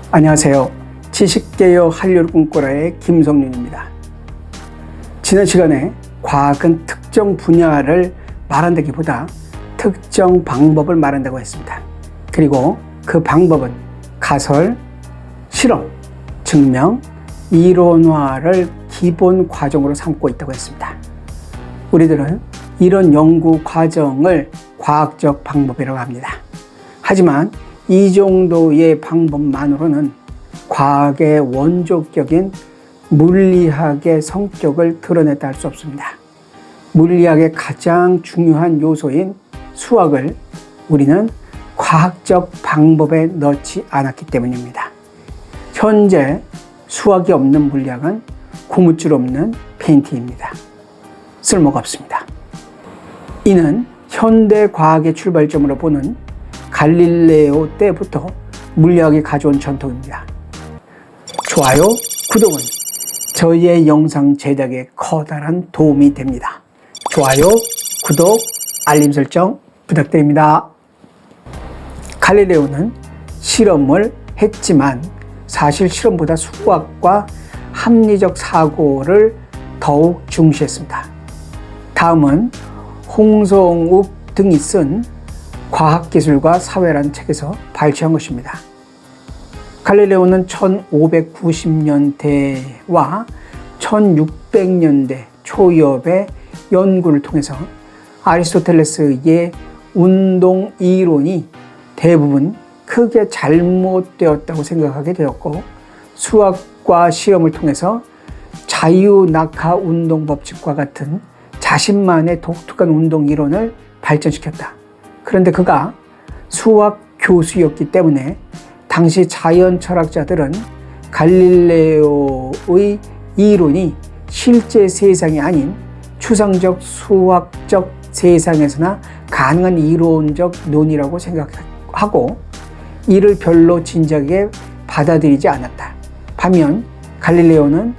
안녕하세요. 지식개혁 한류를 꿈꾸라의 김성윤입니다. 지난 시간에 과학은 특정 분야를 말한다기보다 특정 방법을 말한다고 했습니다. 그리고 그 방법은 가설, 실험, 증명, 이론화를 기본 과정으로 삼고 있다고 했습니다. 우리들은 이런 연구 과정을 과학적 방법이라고 합니다. 하지만 이 정도의 방법만으로는 과학의 원초적인 물리학의 성격을 드러냈다 할 수 없습니다. 물리학의 가장 중요한 요소인 수학을 우리는 과학적 방법에 넣지 않았기 때문입니다. 현재 수학이 없는 물리학은 고무줄 없는 페인팅입니다. 쓸모가 없습니다. 이는 현대 과학의 출발점으로 보는 갈릴레오 때부터 물리학이 가져온 전통입니다. 좋아요, 구독은 저희의 영상 제작에 커다란 도움이 됩니다. 좋아요, 구독, 알림 설정 부탁드립니다. 갈릴레오는 실험을 했지만 사실 실험보다 수학과 합리적 사고를 더욱 중시했습니다. 다음은 홍성욱 등이 쓴 과학기술과 사회라는 책에서 발췌한 것입니다. 갈릴레오는 1590년대와 1600년대 초엽의 연구를 통해서 아리스토텔레스의 운동 이론이 대부분 크게 잘못되었다고 생각하게 되었고, 수학과 실험을 통해서 자유낙하 운동 법칙과 같은 자신만의 독특한 운동 이론을 발전시켰다. 그런데 그가 수학 교수였기 때문에 당시 자연 철학자들은 갈릴레오의 이론이 실제 세상이 아닌 추상적 수학적 세상에서나 가능한 이론적 논이라고 생각하고 이를 별로 진지하게 받아들이지 않았다. 반면 갈릴레오는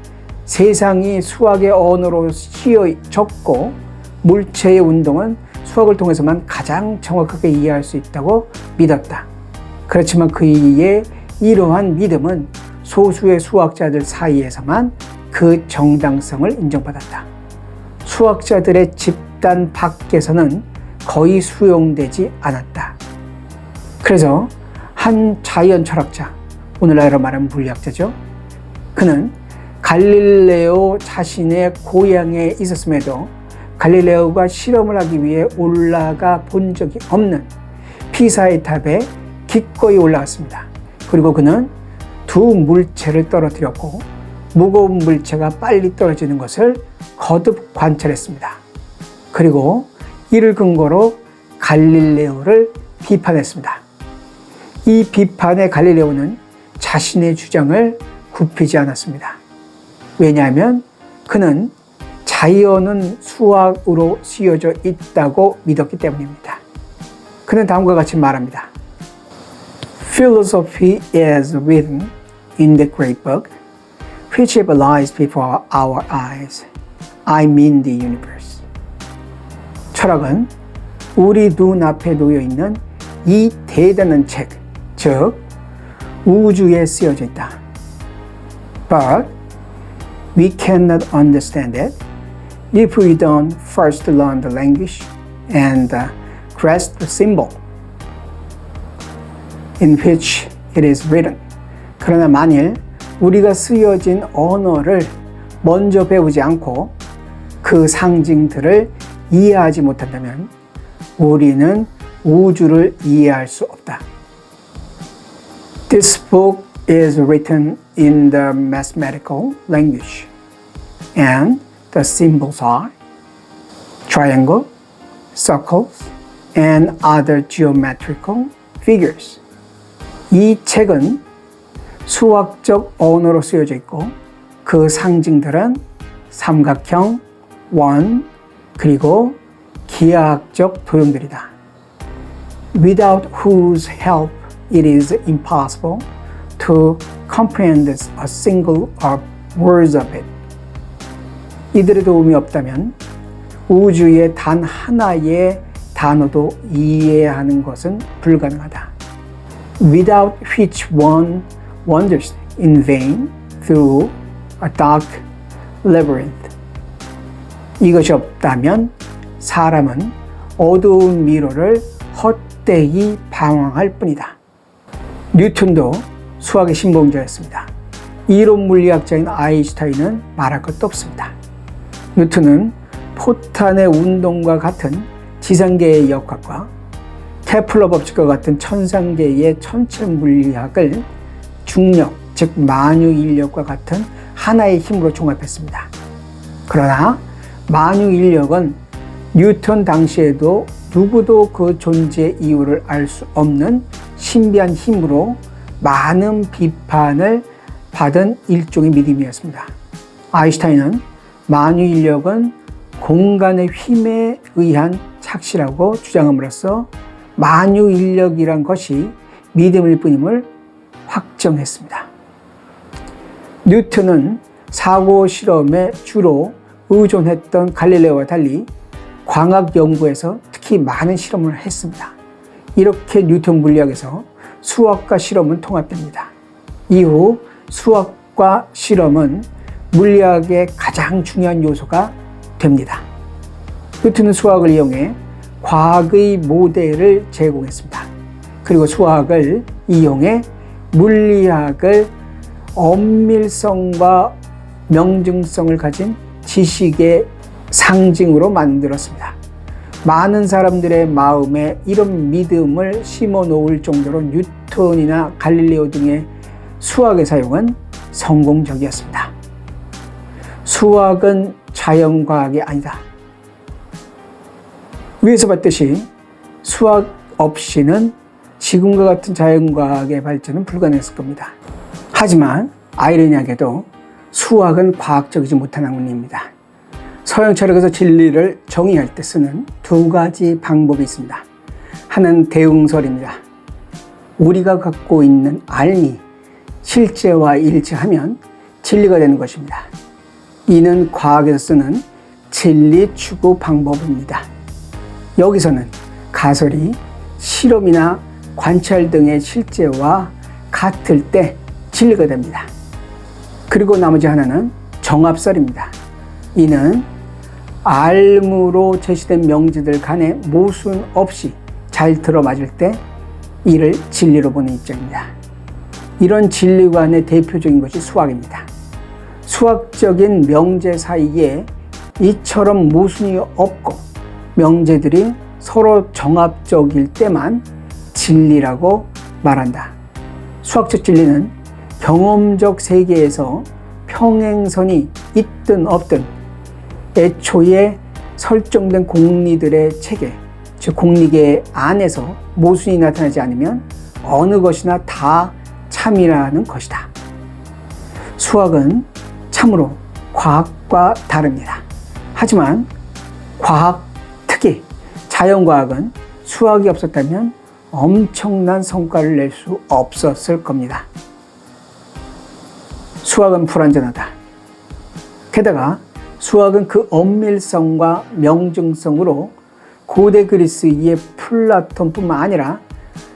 세상이 수학의 언어로 씌어졌고 물체의 운동은 수학을 통해서만 가장 정확하게 이해할 수 있다고 믿었다. 그렇지만 그의 이러한 믿음은 소수의 수학자들 사이에서만 그 정당성을 인정받았다. 수학자들의 집단 밖에서는 거의 수용되지 않았다. 그래서 한 자연 철학자, 오늘날로 말하면 물리학자죠. 그는 갈릴레오 자신의 고향에 있었음에도 갈릴레오가 실험을 하기 위해 올라가 본 적이 없는 피사의 탑에 기꺼이 올라갔습니다. 그리고 그는 두 물체를 떨어뜨렸고 무거운 물체가 빨리 떨어지는 것을 거듭 관찰했습니다. 그리고 이를 근거로 갈릴레오를 비판했습니다. 이 비판에 갈릴레오는 자신의 주장을 굽히지 않았습니다. 왜냐하면 그는 자연은 수학으로 씌어져 있다고 믿었기 때문입니다. 그는 다음과 같이 말합니다. Philosophy is written in the great book, which lies before our eyes. I mean the universe. 철학은 우리 눈앞에 놓여 있는 이 대단한 책, 즉 우주에 쓰여져 있다. But we cannot understand it if we don't first learn the language and grasp the symbol in which it is written. 그러나 만일 우리가 쓰여진 언어를 먼저 배우지 않고 그 상징들을 이해하지 못한다면 우리는 우주를 이해할 수 없다. This book is written in the mathematical language, and the symbols are triangle, circles, and other geometrical figures. 이 책은 수학적 언어로 쓰여져 있고 그 상징들은 삼각형, 원, 그리고 기하학적 도형들이다. Without whose help it is impossible to comprehend a single words of it. 이들의 도움이 없다면 우주의 단 하나의 단어도 이해하는 것은 불가능하다. Without which one wanders in vain through a dark labyrinth. 이것이 없다면 사람은 어두운 미로를 헛되이 방황할 뿐이다. 뉴턴도 수학의 신봉자였습니다. 이론 물리학자인 아인슈타인은 말할 것도 없습니다. 뉴턴은 포탄의 운동과 같은 지상계의 역학과 케플러 법칙과 같은 천상계의 천체 물리학을 중력, 즉 만유인력과 같은 하나의 힘으로 종합했습니다. 그러나 만유인력은 뉴턴 당시에도 누구도 그 존재 이유를 알 수 없는 신비한 힘으로 많은 비판을 받은 일종의 믿음이었습니다. 아인슈타인은 만유인력은 공간의 힘에 의한 착시라고 주장함으로써 만유인력이란 것이 믿음일 뿐임을 확정했습니다. 뉴턴은 사고 실험에 주로 의존했던 갈릴레오와 달리 광학 연구에서 특히 많은 실험을 했습니다. 이렇게 뉴턴 물리학에서 수학과 실험은 통합됩니다. 이후 수학과 실험은 물리학의 가장 중요한 요소가 됩니다. 뉴턴은 수학을 이용해 과학의 모델을 제공했습니다. 그리고 수학을 이용해 물리학을 엄밀성과 명증성을 가진 지식의 상징으로 만들었습니다. 많은 사람들의 마음에 이런 믿음을 심어 놓을 정도로 뉴턴이나 갈릴레오 등의 수학의 사용은 성공적이었습니다. 수학은 자연과학이 아니다. 위에서 봤듯이 수학 없이는 지금과 같은 자연과학의 발전은 불가능했을 겁니다. 하지만 아이러니하게도 수학은 과학적이지 못한 학문입니다. 서양 철학에서 진리를 정의할 때 쓰는 두 가지 방법이 있습니다. 하나는 대응설입니다. 우리가 갖고 있는 알미, 실제와 일치하면 진리가 되는 것입니다. 이는 과학에서 쓰는 진리 추구 방법입니다. 여기서는 가설이 실험이나 관찰 등의 실제와 같을 때 진리가 됩니다. 그리고 나머지 하나는 정합설입니다. 이는 알무로 제시된 명제들 간에 모순 없이 잘 들어맞을 때 이를 진리로 보는 입장입니다. 이런 진리관의 대표적인 것이 수학입니다. 수학적인 명제 사이에 이처럼 모순이 없고 명제들이 서로 정합적일 때만 진리라고 말한다. 수학적 진리는 경험적 세계에서 평행선이 있든 없든 애초에 설정된 공리들의 체계, 즉 공리계 안에서 모순이 나타나지 않으면 어느 것이나 다 참이라는 것이다. 수학은 참으로 과학과 다릅니다. 하지만 과학, 특히 자연과학은 수학이 없었다면 엄청난 성과를 낼 수 없었을 겁니다. 수학은 불완전하다. 게다가 수학은 그 엄밀성과 명증성으로 고대 그리스의 플라톤뿐만 아니라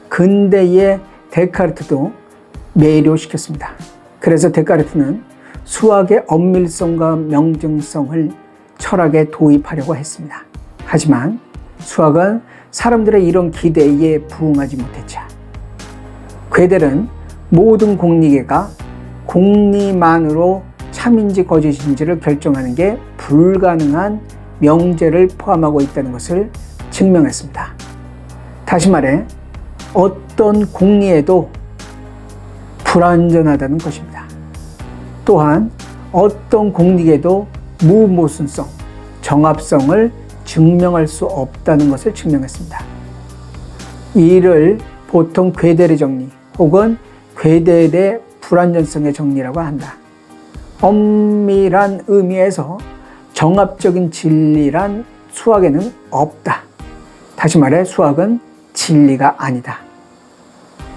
근대의 데카르트도 매료시켰습니다. 그래서 데카르트는 수학의 엄밀성과 명증성을 철학에 도입하려고 했습니다. 하지만 수학은 사람들의 이런 기대에 부응하지 못했죠. 괴델은 모든 공리계가 공리만으로 참인지 거짓인지를 결정하는 게 불가능한 명제를 포함하고 있다는 것을 증명했습니다. 다시 말해 어떤 공리에도 불완전하다는 것입니다. 또한 어떤 공리에도 무모순성, 정합성을 증명할 수 없다는 것을 증명했습니다. 이를 보통 괴델의 정리 혹은 괴델의 불완전성의 정리라고 한다. 엄밀한 의미에서 정합적인 진리란 수학에는 없다. 다시 말해 수학은 진리가 아니다.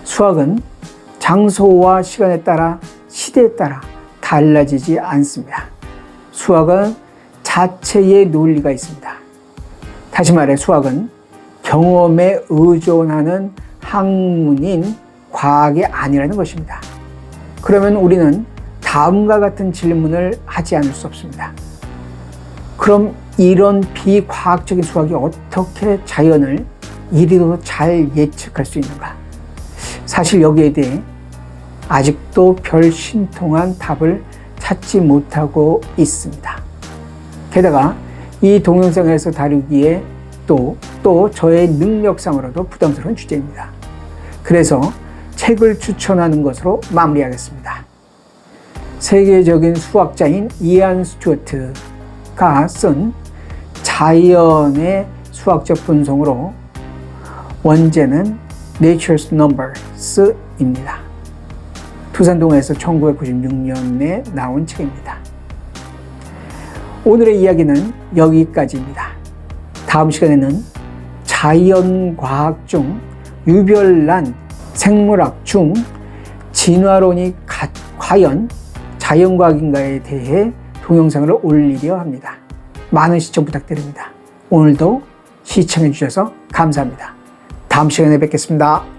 수학은 장소와 시간에 따라 시대에 따라 달라지지 않습니다. 수학은 자체의 논리가 있습니다. 다시 말해 수학은 경험에 의존하는 학문인 과학이 아니라는 것입니다. 그러면 우리는 다음과 같은 질문을 하지 않을 수 없습니다. 그럼 이런 비과학적인 수학이 어떻게 자연을 이리도 잘 예측할 수 있는가? 사실 여기에 대해 아직도 별 신통한 답을 찾지 못하고 있습니다. 게다가 이 동영상에서 다루기에 또 저의 능력상으로도 부담스러운 주제입니다. 그래서 책을 추천하는 것으로 마무리하겠습니다. 세계적인 수학자인 이안 스튜어트가 쓴 자연의 수학적 분석으로 원제는 Nature's Numbers입니다. 두산동에서 1996년에 나온 책입니다. 오늘의 이야기는 여기까지입니다. 다음 시간에는 자연과학 중 유별난 생물학 중 진화론이 과연 자연과학인가에 대해 동영상을 올리려 합니다. 많은 시청 부탁드립니다. 오늘도 시청해 주셔서 감사합니다. 다음 시간에 뵙겠습니다.